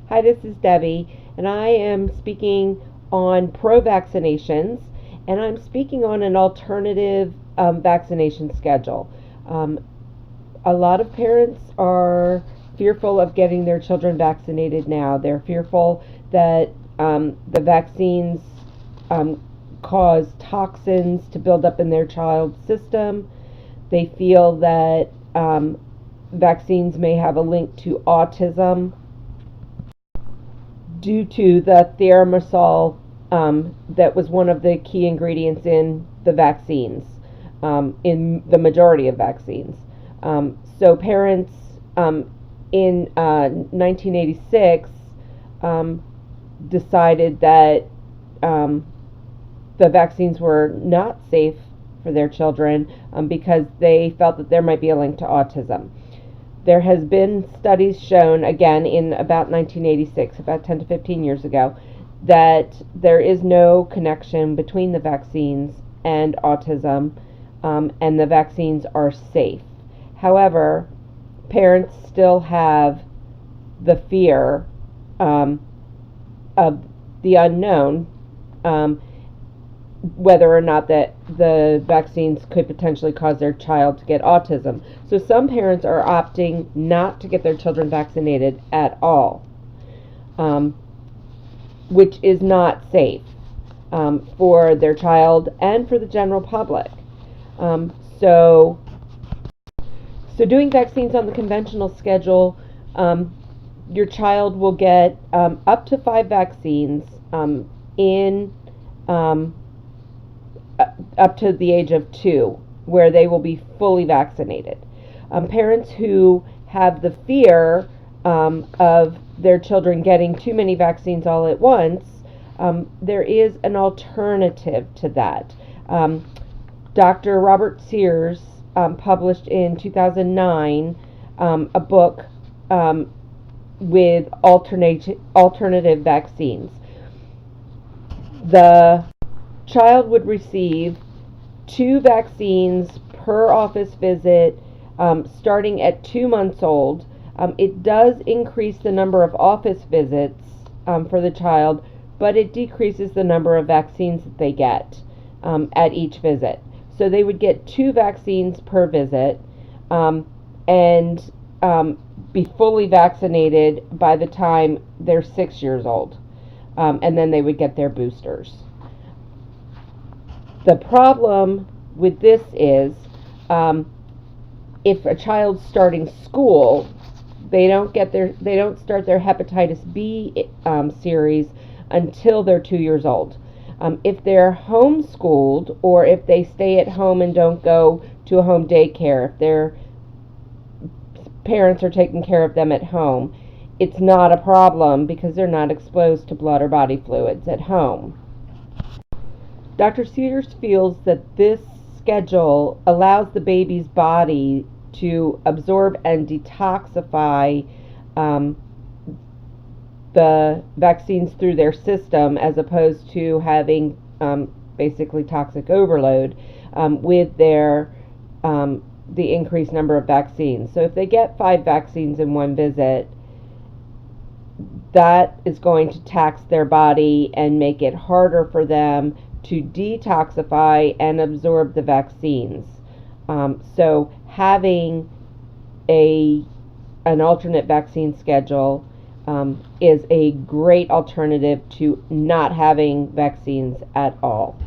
Hi, this is Debbie, and I am speaking on pro-vaccinations, and I'm speaking on an alternative vaccination schedule. Um, a lot of parents are fearful of getting their children vaccinated now. They're fearful that the vaccines cause toxins to build up in their child's system. They feel that vaccines may have a link to autism due to the thimerosal that was one of the key ingredients in the vaccines, in the majority of vaccines. So parents in 1986 decided that the vaccines were not safe for their children because they felt that there might be a link to autism. There has been studies shown, again, in about 1986, about 10 to 15 years ago, that there is no connection between the vaccines and autism, and the vaccines are safe. However, parents still have the fear of the unknown, whether or not that the vaccines could potentially cause their child to get autism. So some parents are opting not to get their children vaccinated at all, which is not safe for their child and for the general public. So doing vaccines on the conventional schedule, your child will get up to 5 vaccines in up to the age of 2, where they will be fully vaccinated. Parents who have the fear of their children getting too many vaccines all at once, there is an alternative to that. Dr. Robert Sears published in 2009 a book with alternative vaccines. The child would receive 2 vaccines per office visit starting at 2 months old. It does increase the number of office visits for the child, but it decreases the number of vaccines that they get at each visit. So they would get 2 vaccines per visit and be fully vaccinated by the time they're 6 years old. And then they would get their boosters. The problem with this is if a child's starting school, they don't start their hepatitis B series until they're 2 years old. If they're homeschooled, or if they stay at home and don't go to a home daycare, if their parents are taking care of them at home, it's not a problem because they're not exposed to blood or body fluids at home. Dr. Sears feels that this schedule allows the baby's body to absorb and detoxify the vaccines through their system, as opposed to having basically toxic overload with their the increased number of vaccines. So if they get 5 vaccines in one visit, that is going to tax their body and make it harder for them to detoxify and absorb the vaccines. So having an alternate vaccine schedule is a great alternative to not having vaccines at all.